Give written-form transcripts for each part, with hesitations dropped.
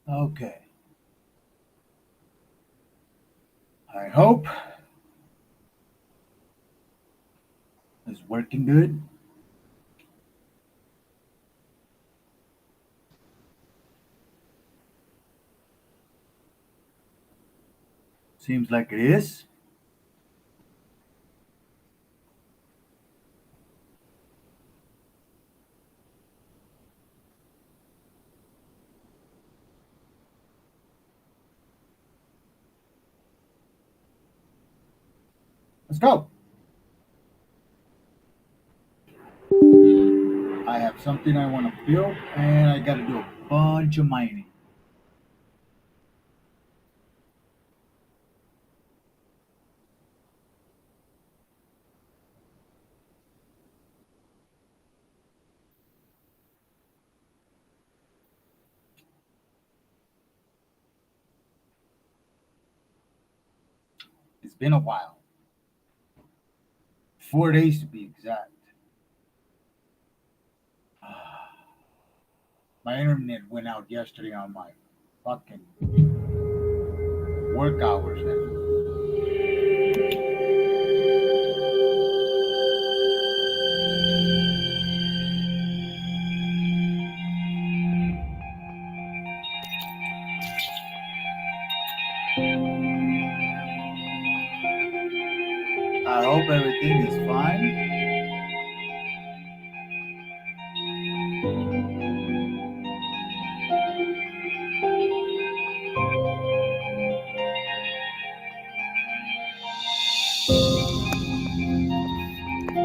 Okay. I hope it's working good. Seems like it is. Let's go. I have something I want to build, and I got to do a bunch of mining. It's been a while. 4 days to be exact. My internet went out yesterday on my fucking work hours. I hope everything is fine.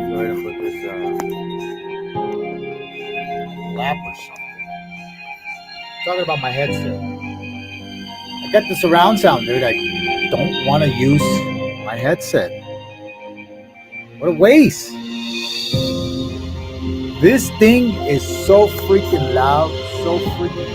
Go ahead and put this lap or something. Talking about my headset. I got the surround sound, dude. I don't want to use my headset. What a waste. This thing is so freaking loud, so freaking.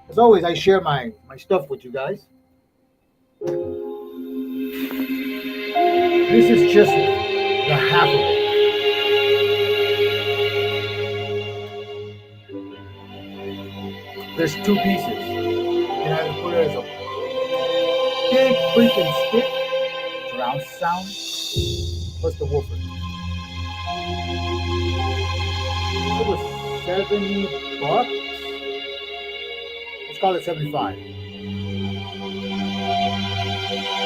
As always, I share my stuff with you guys. This is just the half of it. There's two pieces. You can either put it as a big freaking stick, surround sound, plus the woofer. It was $70. Let's call it 75.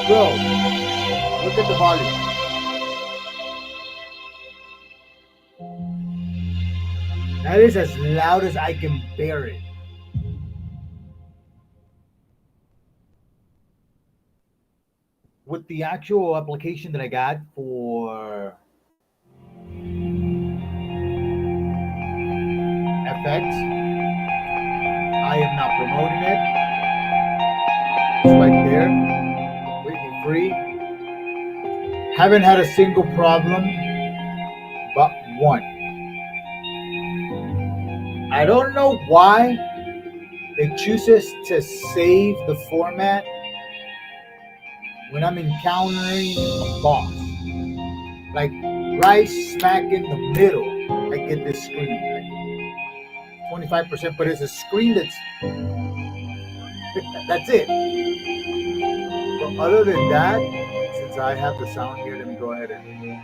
Bro, look at the volume. That is as loud as I can bear it. With the actual application that I got for FX, I am not promoting it. It's right there, completely free. Haven't had a single problem, but one. I don't know why it chooses to save the format when I'm encountering a boss. Like right smack in the middle, I get this screen. Like 25%, but it's a screen that's it. But other than that, since I have the sound here, let me go ahead and.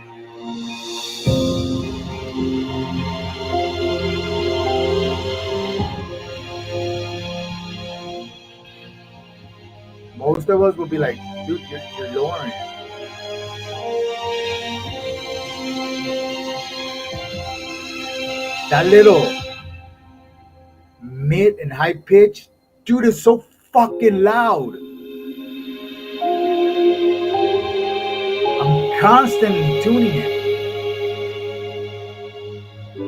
Most of us will be like, dude, you're lowering it. That little mid and high pitch, dude, is so fucking loud. I'm constantly tuning it.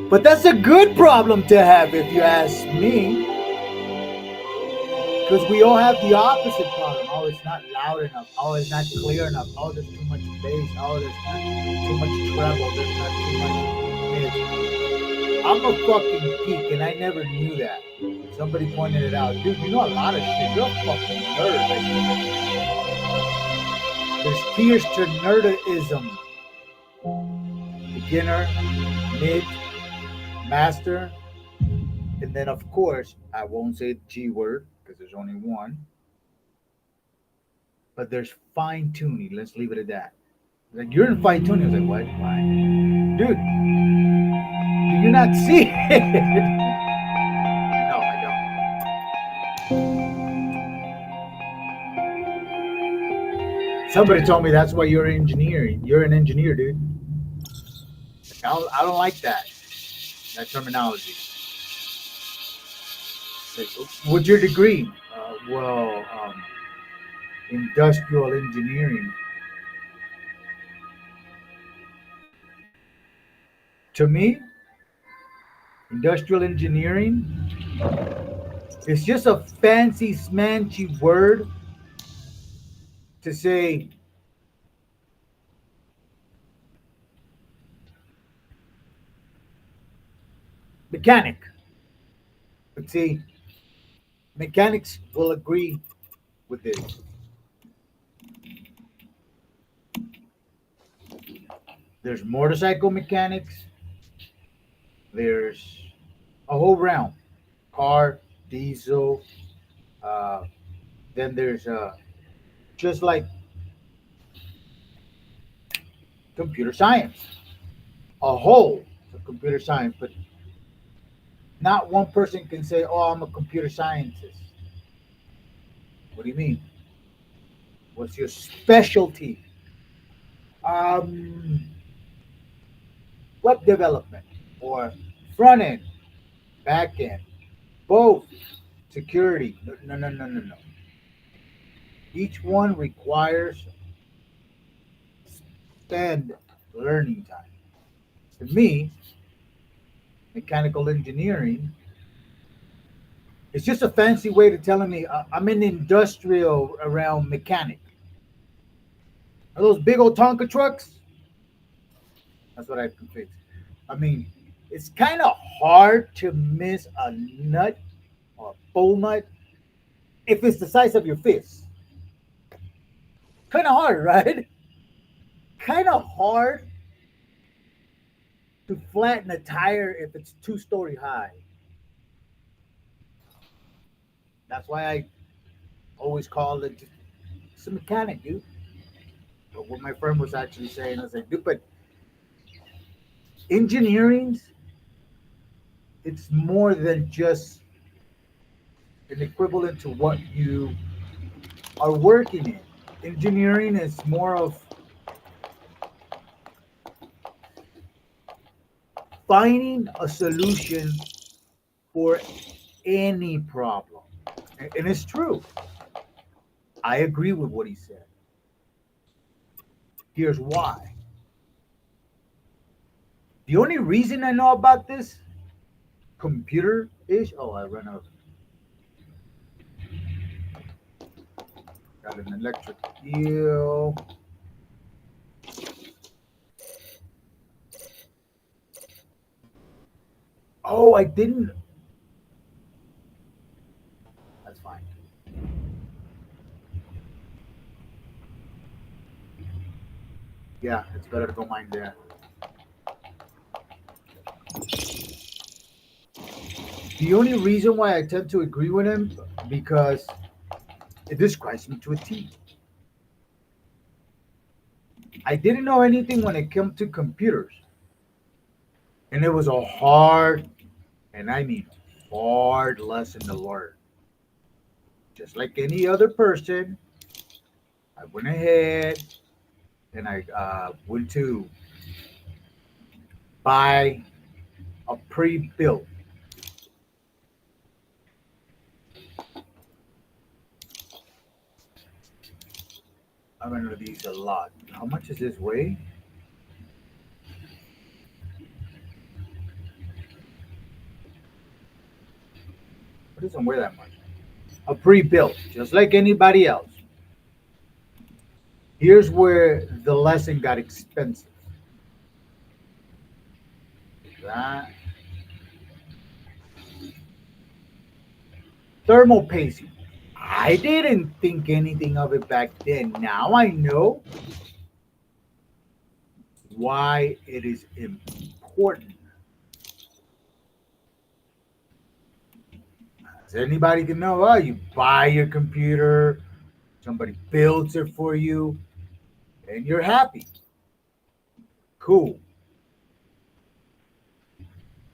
But that's a good problem to have, if you ask me. Because we all have the opposite problem. Oh, it's not loud enough. Oh, it's not clear enough. Oh, there's too much bass. Oh, there's not too much treble. There's not too much mid. I'm a fucking geek, and I never knew that. Somebody pointed it out. Dude, you know a lot of shit. You're a fucking nerd. Like, there's tiers to nerdism: beginner, mid, master, and then, of course, I won't say the G word because there's only one, but there's fine tuning. Let's leave it at that. Like, you're in fine tuning. I was like, what? Why? Dude, do you not see it? No, I don't. Somebody told me that's why you're engineering. You're an engineer, dude. I don't like that terminology. Like, what's your degree? Industrial engineering. To me, industrial engineering is just a fancy, smancy word to say mechanic. But see, mechanics will agree with this. There's motorcycle mechanics. There's a whole realm: car, diesel. Uh, then there's just like computer science, a whole of computer science. But not one person can say, "Oh, I'm a computer scientist." What do you mean? What's your specialty? Um, Web development or front end, back end, both. Security. No, no, no, no, no, no. Each one requires spend learning time. To me, mechanical engineering is just a fancy way to telling me I'm an industrial around mechanic. Are those big old Tonka trucks? That's what I can fix. I mean, it's kind of hard to miss a nut or a bull nut if it's the size of your fist. Kind of hard, right? Kind of hard to flatten a tire if it's 2 story high. That's why I always call it it's a mechanic, dude. But what my friend was actually saying, I was like, dude, but engineering, it's more than just an equivalent to what you are working in. Engineering is more of finding a solution for any problem. And it's true. I agree with what he said. Here's why. The only reason I know about this computer ish, oh, I ran out. Got an electric eel. Oh, I didn't. That's fine. Yeah, it's better to go mine there. The only reason why I tend to agree with him because it describes me to a T. I didn't know anything when it came to computers, and it was a hard, and I mean hard lesson to learn. Just like any other person, I went ahead and I went to buy a pre-built. I'm gonna these a lot. How much does this weigh? It doesn't weigh that much. A pre-built, just like anybody else. Here's where the lesson got expensive. That Thermal pacing. I didn't think anything of it back then. Now I know why it is important. As anybody can know, oh, you buy your computer, somebody builds it for you, and you're happy. Cool. I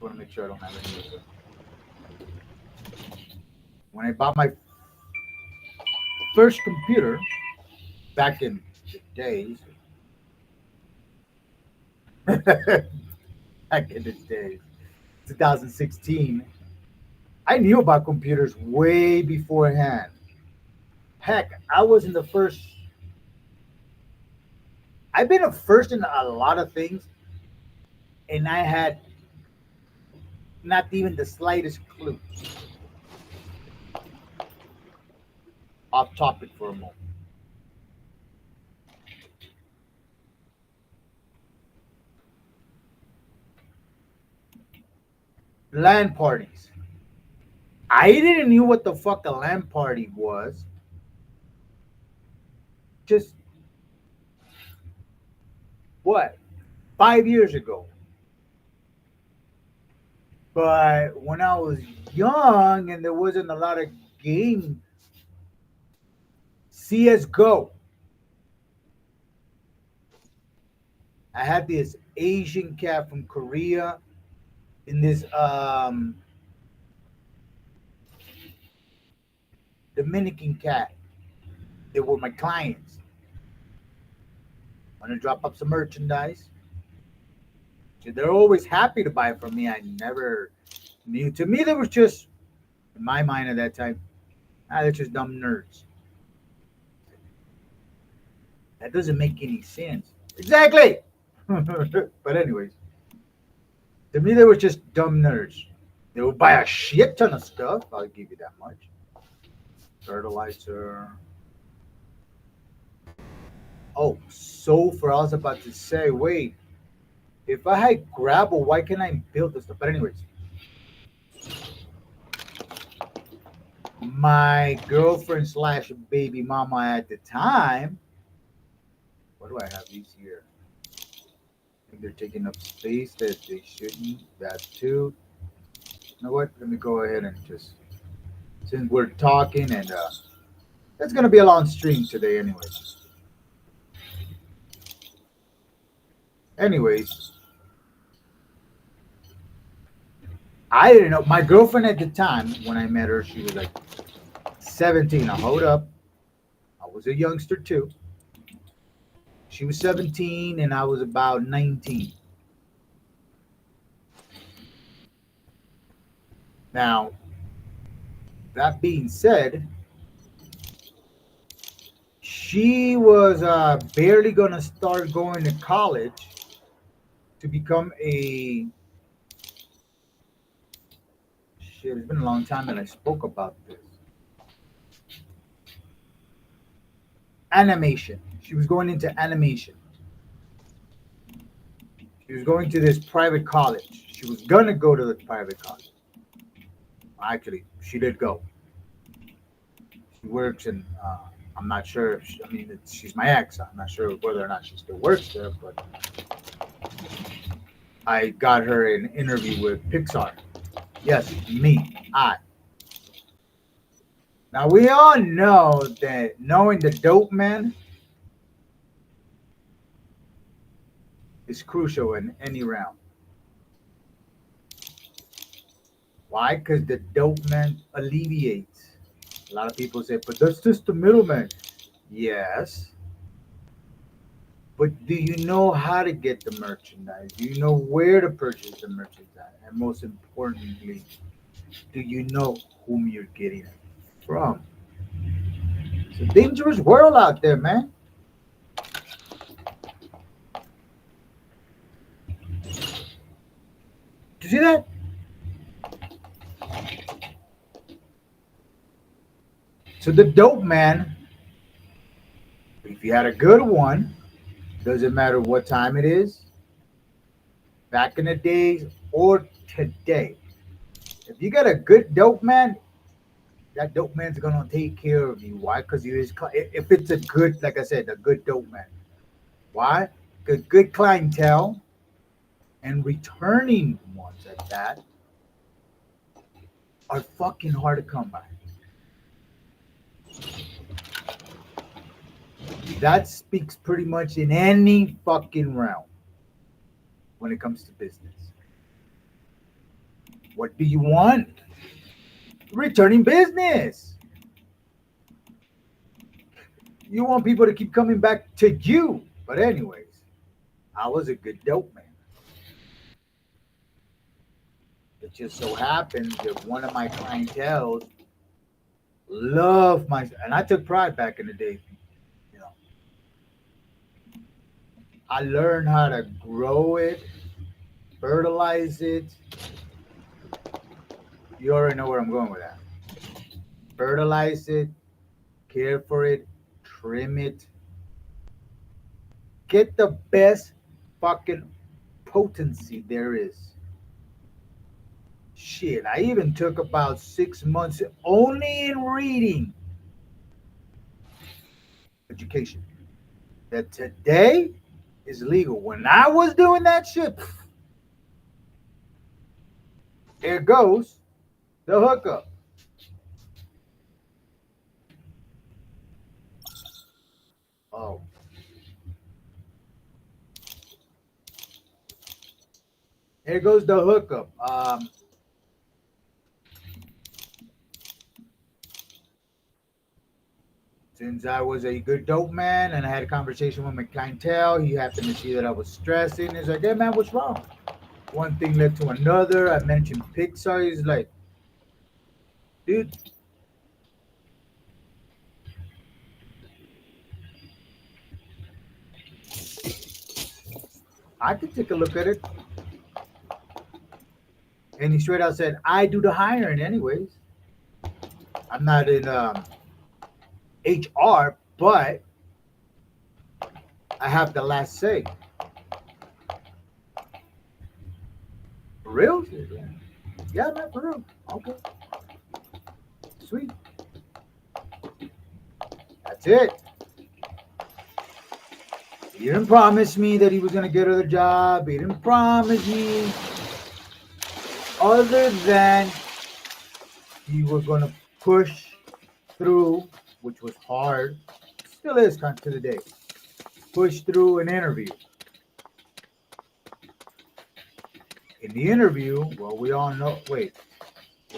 want to make sure I don't have any of it. When I bought my first computer back in the days, back in the days, 2016, I knew about computers way beforehand. Heck, I was in the first. I've been a first in a lot of things, and I had not even the slightest clue. Off topic for a moment. LAN parties. I didn't know what the fuck a LAN party was. Just what 5 years ago. But when I was young and there wasn't a lot of game, CS:GO. I had this Asian cat from Korea and this Dominican cat. They were my clients. Want to drop up some merchandise? So they're always happy to buy from me. I never knew. To me, they were just, in my mind at that time, they're just dumb nerds. That doesn't make any sense. Exactly. But anyways, to me, they were just dumb nerds. They would buy a shit ton of stuff. I'll give you that much. Fertilizer. Oh, sulfur. I was about to say, wait, if I had gravel, why can't I build this stuff? But anyways, my girlfriend slash baby mama at the time. What do I have these here? I think they're taking up space that they shouldn't. That too. You know what? Let me go ahead and just, since we're talking, and it's gonna be a long stream today, anyways. Anyways, I didn't know. My girlfriend at the time when I met her, she was like 17. Now hold up, I was a youngster too. She was 17 and I was about 19. Now, that being said, she was barely going to start going to college to become a. Shit, it's been a long time that I spoke about this. Animation. She was going into animation. She was going to this private college. She was going to go to the private college. Actually, she did go. She works in. I'm not sure. If she, I mean, she's my ex. I'm not sure whether or not she still works there, but I got her an interview with Pixar. Yes, me, I. Now we all know that knowing the dope man is crucial in any round. Why? Because the dope man alleviates. A lot of people say, but that's just the middleman. Yes, but do you know how to get the merchandise? Do you know where to purchase the merchandise? And most importantly, do you know whom you're getting it from? It's a dangerous world out there, man. Did you see that? So the dope man, if you had a good one, doesn't matter what time it is, back in the days or today. If you got a good dope man, that dope man's gonna take care of you. Why? Because you is if it's a good, like I said, a good dope man. Why? Good clientele and returning ones at that are fucking hard to come by. That speaks pretty much in any fucking realm when it comes to business. What do you want? Returning business. You want people to keep coming back to you. But anyways, I was a good dope man. It just so happens that one of my clientele loved my, and I took pride back in the day. You know, I learned how to grow it, fertilize it. You already know where I'm going with that. Fertilize it, care for it, trim it, get the best fucking potency there is. Shit, I even took about 6 months only in reading education. That today is legal. When I was doing that shit, there goes the hookup. Oh, here goes the hookup. Since I was a good dope man and I had a conversation with my clientele, he happened to see that I was stressing. He's like, "Hey man, what's wrong?" One thing led to another. I mentioned Pixar. He's like, "Dude, I could take a look at it." And he straight out said, "I do the hiring anyways. I'm not in HR, but I have the last say." For real? Yeah, yeah man, for real. Okay, sweet. That's it. He didn't promise me that he was gonna get another job. He didn't promise me other than he was gonna push through, which was hard. Still is kind of to the day. Push through an interview. In the interview, well, we all know. Wait,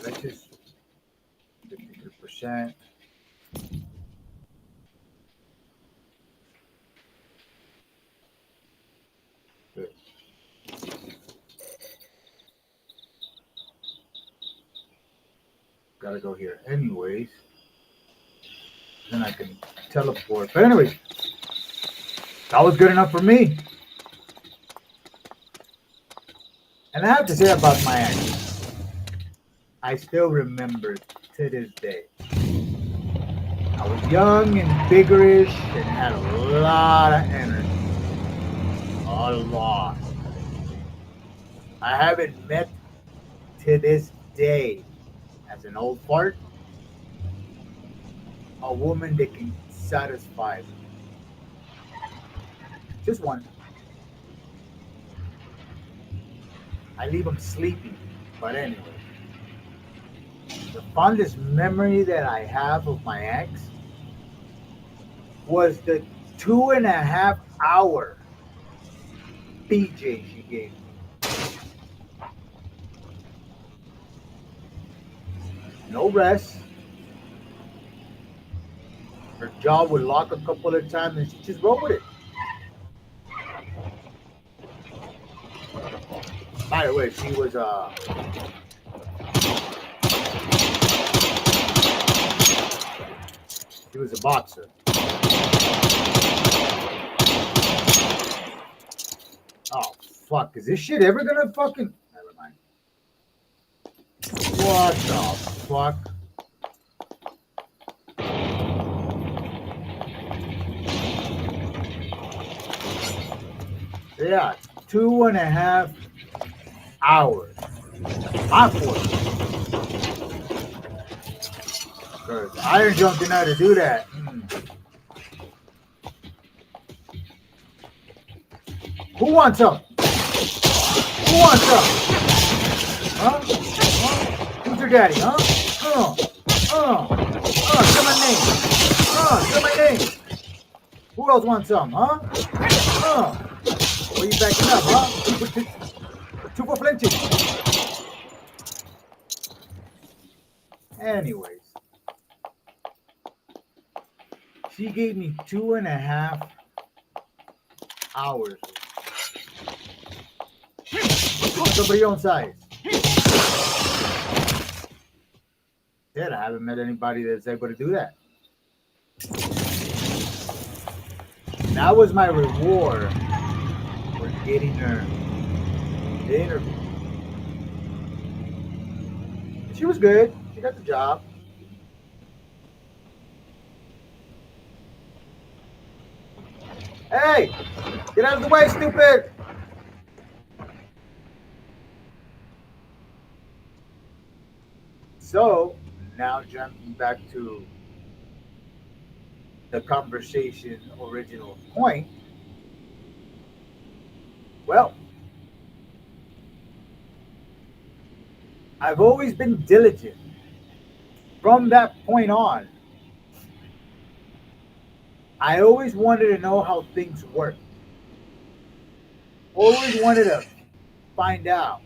let's just 53%. Good. Gotta go here. Anyways, then I can teleport. But anyways, that was good enough for me. And I have to say about my ex, I still remember to this day. I was young and vigorous and had a lot of energy. A lot. I haven't met to this day, as an old fart, a woman that can satisfy me. Just one. I leave them sleeping. But anyway, the fondest memory that I have of my ex was the 2.5 hour BJ she gave me. No rest. Her jaw would lock a couple of times and she just rolled with it. By the way, she was a boxer. Oh fuck! Is this shit ever gonna fucking? Never mind. What the fuck? Yeah, 2.5 hours. My fault. Because Iron Junk didn't know how to do that. Who wants some? Who wants some? Huh? Who's your daddy, huh? Say my name. Say my name. Who else wants some, huh? What are you backing up, huh? Two for plenty. Anyways, she gave me 2.5 hours. Somebody your own size. Yeah, I haven't met anybody that's able to do that. That was my reward for getting her the interview. She was good. She got the job. Hey, get out of the way, stupid! So, now jumping back to the conversation original point. Well, I've always been diligent. From that point on, I always wanted to know how things work. Always wanted to find out.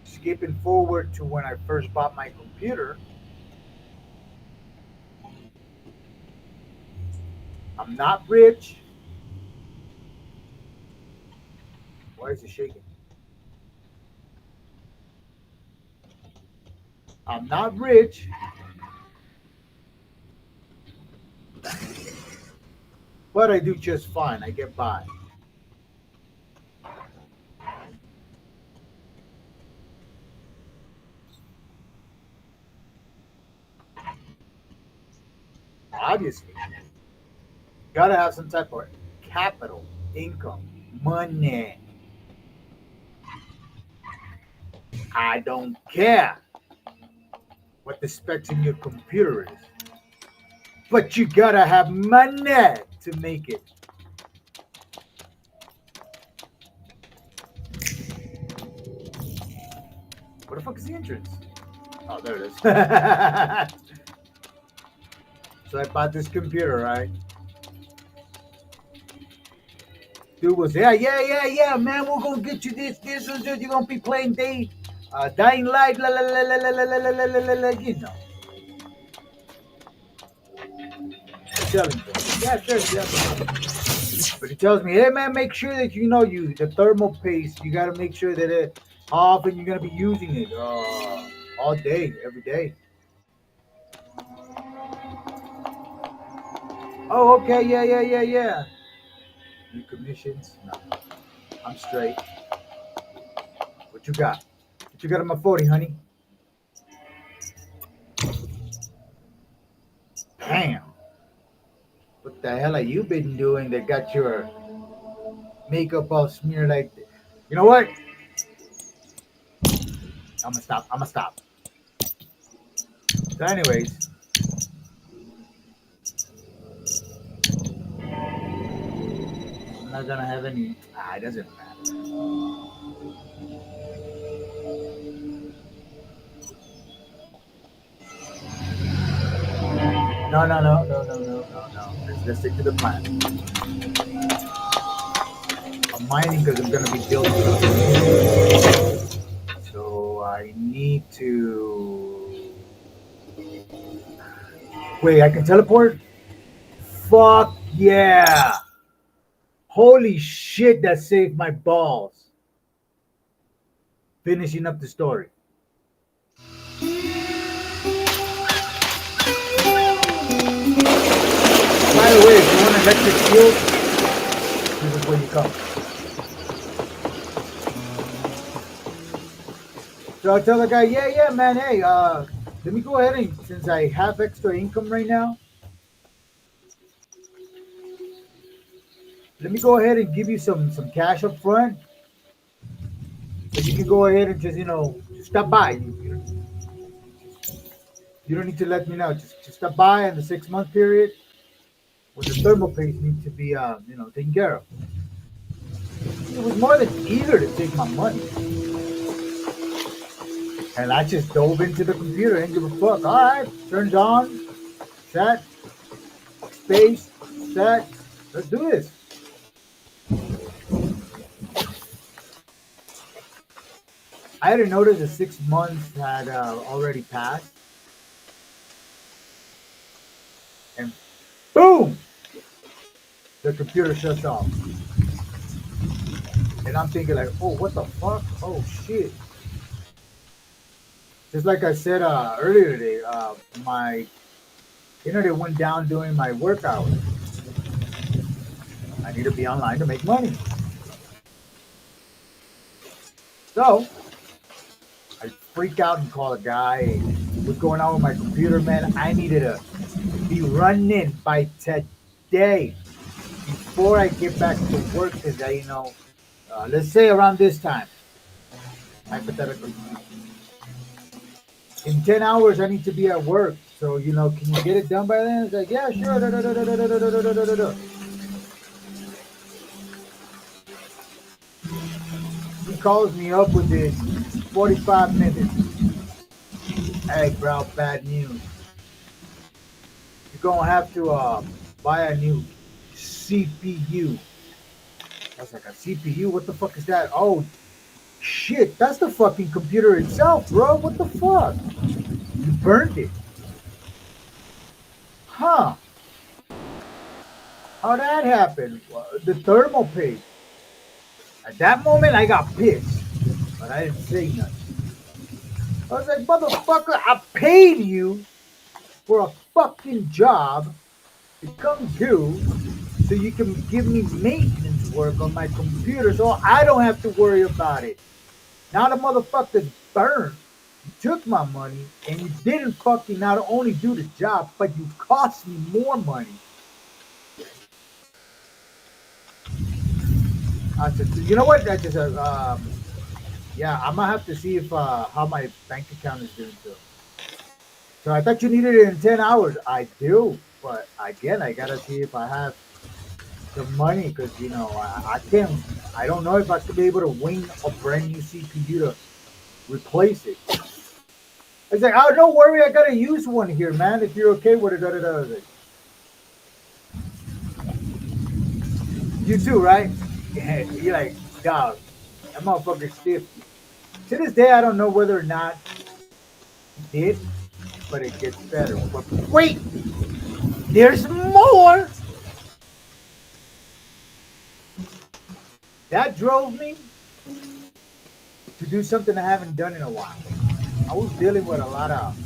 Skipping forward to when I first bought my computer, I'm not rich. Why is it shaking? I'm not rich, but I do just fine. I get by. Obviously, you gotta have some type of capital, income, money. I don't care what the specs in your computer is, but you gotta have money to make it. Where the fuck is the entrance? Oh, there it is. So I bought this computer, right? Dude was, yeah, man, we're gonna get you this, you're gonna be playing Dying Light, la la la la la la la la la la la, you know. Telling him, yeah, sure, yeah. But he tells me, hey man, make sure that you the thermal paste, you gotta make sure that how often you're gonna be using it. All day, every day. Oh, okay, yeah. New commissions? No, I'm straight. What you got? What you got on my 40, honey? Damn. What the hell have you been doing that got your makeup all smeared like this? You know what? I'm gonna stop. So, anyways, I'm not gonna have any. It doesn't matter. No. Let's stick to the plan. I'm mining because I'm gonna be building something. So I need to. Wait, I can teleport? Fuck yeah! Holy shit, that saved my balls. Finishing up the story. By the way, if you want electric shield, this is where you come. So I tell the guy, yeah, man, hey, let me go ahead and since I have extra income right now, let me go ahead and give you some cash up front. So you can go ahead and just stop by. You don't need to let me know. Just stop by in the 6 month period when the thermal paste needs to be taken care of. He was more than eager to take my money. And I just dove into the computer and give a fuck. All right, turns on, set, space, set. Let's do this. I hadn't noticed the 6 months had already passed, and boom, the computer shuts off. And I'm thinking like, oh, what the fuck? Oh shit! Just like I said earlier today, my internet went down during my work hours. I need to be online to make money. So I freak out and call a guy. What's going on with my computer, man? I needed to be running by today before I get back to work today. Let's say around this time, hypothetically, in 10 hours I need to be at work. So, can you get it done by then? It's like, yeah, sure. Da, da, da, da, da, da, da, da, da, da, da. He calls me up within 45 minutes. Hey, bro, bad news. You're going to have to buy a new CPU. I was like, a CPU? What the fuck is that? Oh, shit, that's the fucking computer itself, bro. What the fuck? You burned it. Huh. How that happened? The thermal paste. At that moment, I got pissed, but I didn't say nothing. I was like, motherfucker, I paid you for a fucking job to come do so you can give me maintenance work on my computer so I don't have to worry about it. Now the motherfucker's burned. You took my money and you didn't fucking not only do the job, but you cost me more money. I said, you know what? Yeah, I'm gonna have to see if how my bank account is doing too. So I thought you needed it in 10 hours. I do, but again, I gotta see if I have the money because I can't. I don't know if I could be able to wing a brand new CPU to replace it. It's like, oh, don't worry, I gotta use one here, man. If you're okay with it, da da da. You too, right? Yeah, you're like, dog, that motherfucker's stiff. To this day, I don't know whether or not it did, but it gets better. But wait, there's more. That drove me to do something I haven't done in a while. I was dealing with a lot of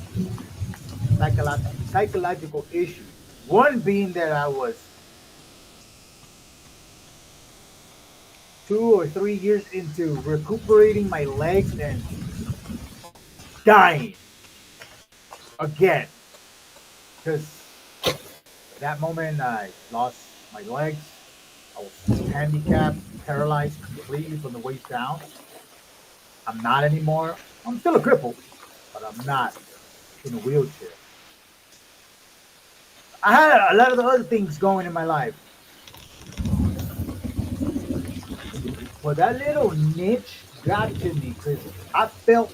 psychological issues. One being that I was 2 or 3 years into recuperating my legs and dying again. Because that moment I lost my legs. I was handicapped, paralyzed completely from the waist down. I'm not anymore. I'm still a cripple, but I'm not in a wheelchair. I had a lot of the other things going in my life. Well, that little niche got to me because I felt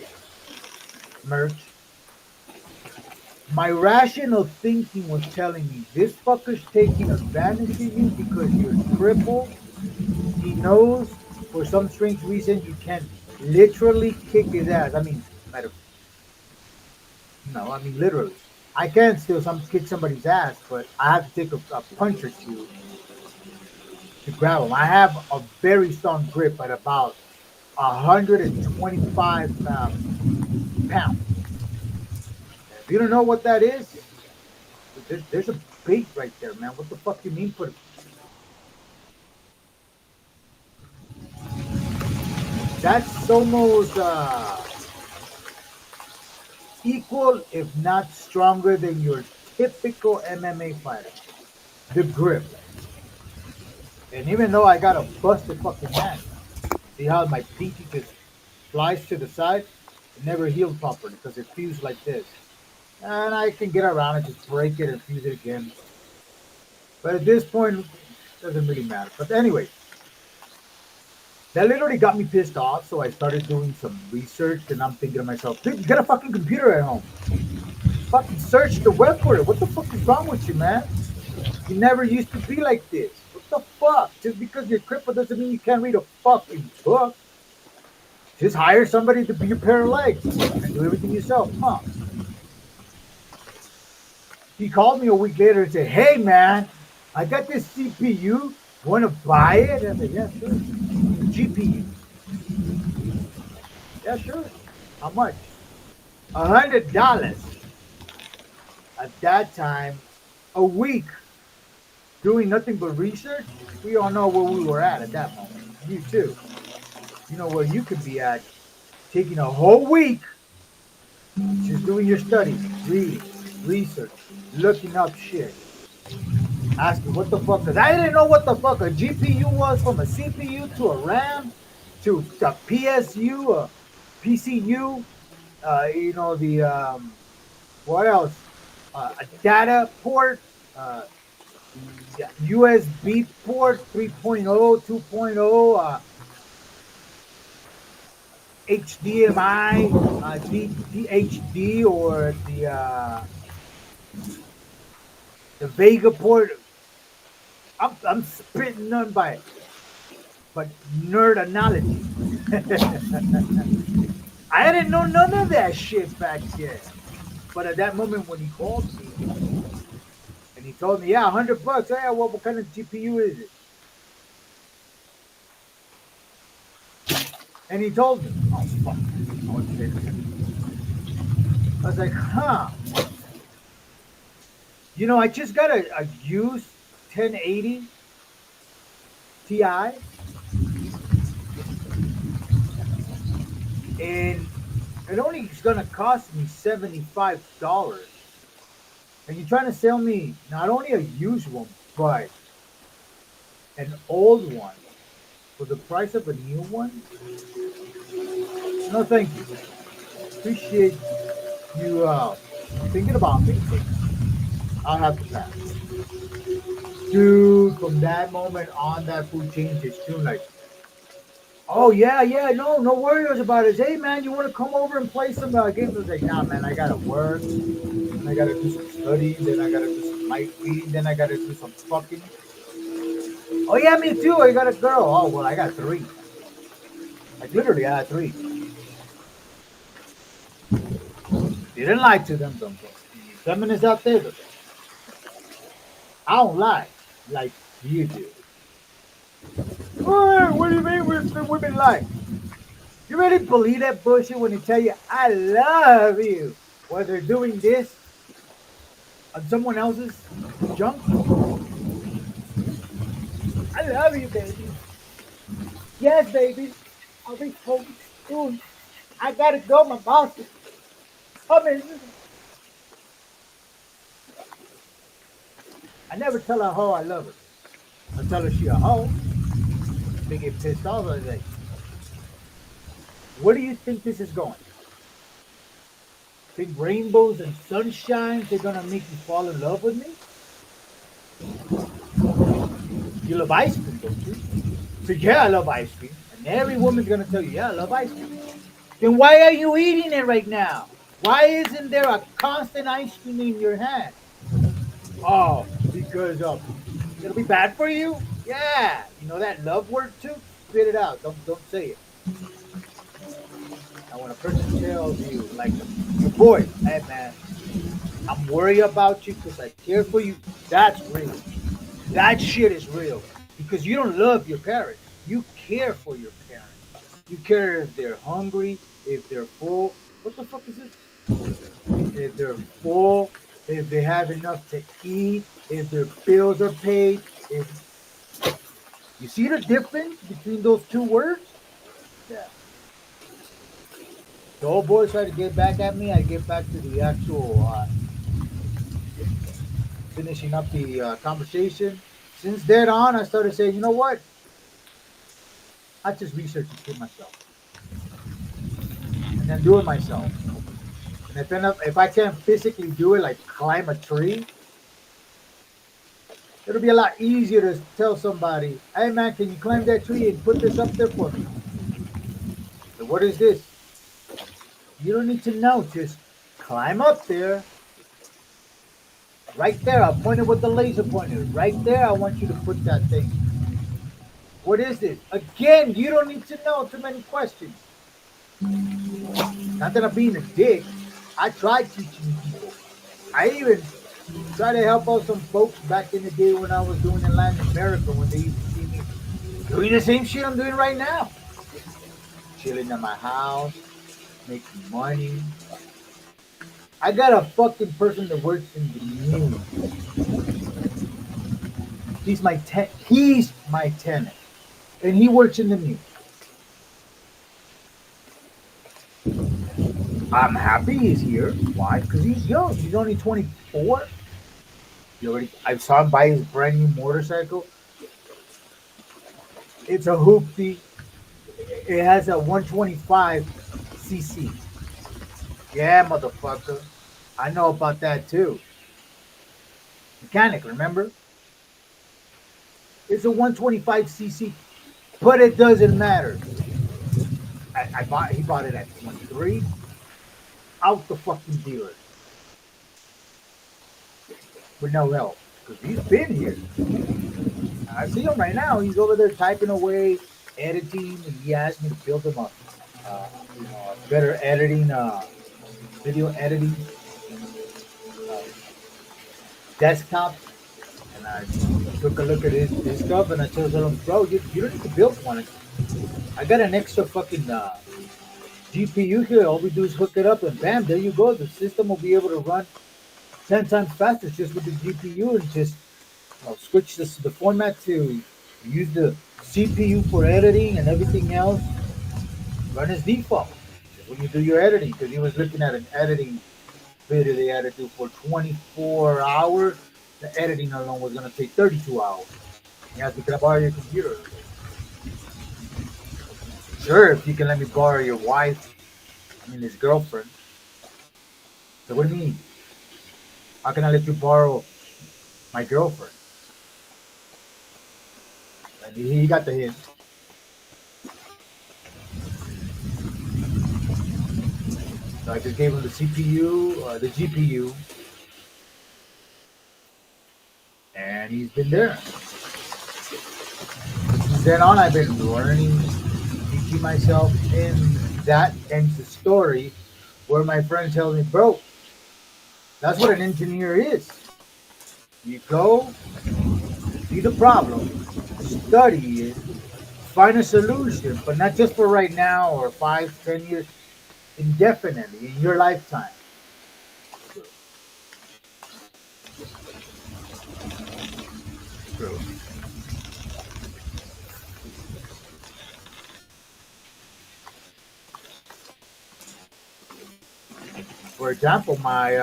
merch. My rational thinking was telling me this fucker's taking advantage of you because you're crippled. He knows for some strange reason you can literally kick his ass. I mean, matter, no, I mean literally. I can still kick somebody's ass, but I have to take a punch or two to grab him. I have a very strong grip at about 125 pounds. If you don't know what that is, there's a bait right there, man. What the fuck you mean put? That's almost equal, if not stronger, than your typical MMA fighter. The grip. And even though I got a busted fucking hand, see how my pinky just flies to the side? It never healed properly because it feels like this. and I can get around it, just break it and fuse it again. But at this point, it doesn't really matter. But anyway, that literally got me pissed off. So I started doing some research, and I'm thinking to myself, dude, you got a fucking computer at home. Fucking search the web for it. What the fuck is wrong with you, man? You never used to be like this. What the fuck? Just because you're crippled doesn't mean you can't read a fucking book. Just hire somebody to be your pair of legs and do everything yourself. Huh? He called me a week later and said, "Hey man, I got this CPU. Want to buy it?" I said, "Yeah, sure." GPU. Yeah, sure. How much? $100. At that time, a week doing nothing but research. We all know where we were at that moment. You too. You know where you could be at. Taking a whole week just doing your studies, reading, research, looking up shit, asking what the fuck. Cause I didn't know what the fuck a GPU was, from a CPU to a RAM to a PSU, a PCU. The what else? A data port, uh, USB port 3.0, 2.0, HDMI, DHD, or the Vega port. I'm spitting none but nerd analogy. I didn't know none of that shit back then. But at that moment when he called me and he told me, yeah, $100. Yeah, well, what kind of GPU is it? And he told me, oh fuck, I wasn't paying attention. I was like, huh. I just got a used 1080 Ti, and it only is gonna cost me $75. And you're trying to sell me not only a used one, but an old one for the price of a new one? No, thank you. Appreciate you thinking about me. I'll have to pass. Dude, from that moment on, that food changed his tune. Like, oh yeah, yeah, no worries about it. Hey man, you want to come over and play some games? I was like, nah, man, I gotta work, and I gotta do some studying, then I gotta do some light reading, then I gotta do some fucking. Oh yeah, me too. I got a girl. Oh well, I got three. Like literally, I had three. Didn't lie to them, don't they? Feminists out there, I don't lie like you do. What do you mean women lie? You really believe that bullshit when they tell you, I love you, while they're doing this on someone else's junk? I love you, baby. Yes, baby. I'll be home soon. I gotta go. My boss is coming. I never tell a hoe I love her. I tell her she a hoe. They get pissed off. I was like, where do you think this is going? Think rainbows and sunshines are gonna make you fall in love with me? You love ice cream, don't you? So yeah, I love ice cream. And every woman's gonna tell you, yeah, I love ice cream. Then why are you eating it right now? Why isn't there a constant ice cream in your hand? Oh, because it'll be bad for you? Yeah. You know that love word too? Spit it out. Don't say it. And when a person tells you, like your boy, hey man, I'm worried about you because I care for you, that's real. That shit is real. Because you don't love your parents. You care for your parents. You care if they're hungry, if they're full. What the fuck is this? If they're full, if they have enough to eat, if their bills are paid. If you see the difference between those two words? Yeah. The old boys try to get back at me. I get back to the actual finishing up the conversation. Since then on, I started saying, you know what? I just research and shit myself, and then do it myself. And if I can't physically do it, like climb a tree, it'll be a lot easier to tell somebody, "Hey man, can you climb that tree and put this up there for me?" So what is this? You don't need to know. Just climb up there. Right there. I'll point it with the laser pointer. Right there. I want you to put that thing. What is this? Again, you don't need to know too many questions. Not that I'm being a dick. I tried teaching people. I even tried to help out some folks back in the day when I was doing in Latin America when they used to see me doing the same shit I'm doing right now. Chilling at my house, making money. I got a fucking person that works in the news. He's my tenant. And he works in the news. I'm happy he's here. Why? Because he's young. He's only 24. I saw him buy his brand new motorcycle. It's a hoopty. It has a 125 cc. Yeah, motherfucker. I know about that too. Mechanic, remember? It's a 125 cc, but it doesn't matter. He bought it at 23, out the fucking dealer with no help because he's been here. I see him right now. He's over there typing away, editing, and he asked me to build him a better editing, video editing uh, desktop. And I took a look at his stuff, and I told him, bro, you don't need to build one. I got an extra fucking GPU here. All we do is hook it up, and bam, there you go. The system will be able to run 10 times faster just with the GPU and just switch the format to use the CPU for editing and everything else. Run as default when you do your editing. Because he was looking at an editing video they had to do for 24 hours. The editing alone was going to take 32 hours. He asked me, can I borrow your computer? Sure, if you can let me borrow your wife, his girlfriend. So what do you mean? How can I let you borrow my girlfriend? And he got the hint. So I just gave him the CPU, the GPU, and he's been there. Since then on, I've been learning, teaching myself, and that ends the story where my friend tells me, bro, that's what an engineer is. You go, see the problem, study it, find a solution, but not just for right now or 5, 10 years, indefinitely in your lifetime. True. For example, my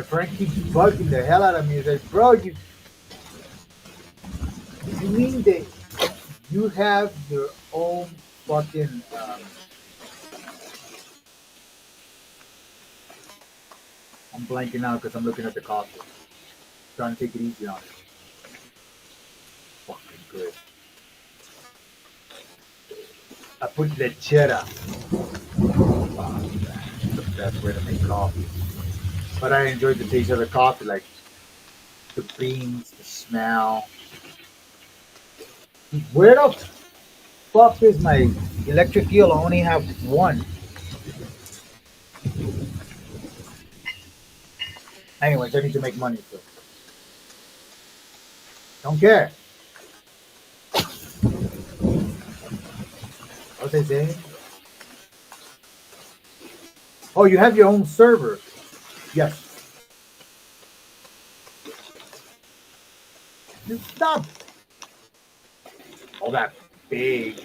friend keeps bugging the hell out of me. He's like, bro, you mean that you have your own fucking I'm blanking out because I'm looking at the coffee. Trying to take it easy on it. Fucking good. I put lechera. Wow, that's the best way to make coffee. But I enjoyed the taste of the coffee, like the beans, the smell. Where the fuck is my electric eel? I only have one. Anyways, I need to make money, so don't care. What was I saying? Oh, you have your own server. Yes. It's not all that big.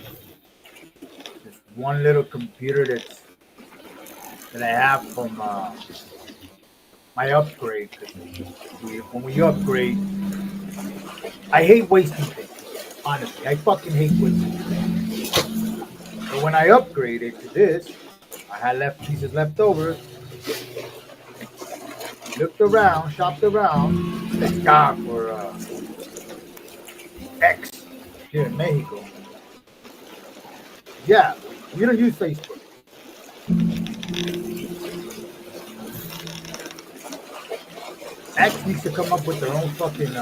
Just one little computer that I have from my upgrade. When we upgrade, I hate wasting things. Honestly, I fucking hate wasting things. So when I upgraded to this, I had left pieces left over. Looked around, shopped around. Thank God for X here in Mexico. Yeah, we don't use Facebook. X needs to come up with their own fucking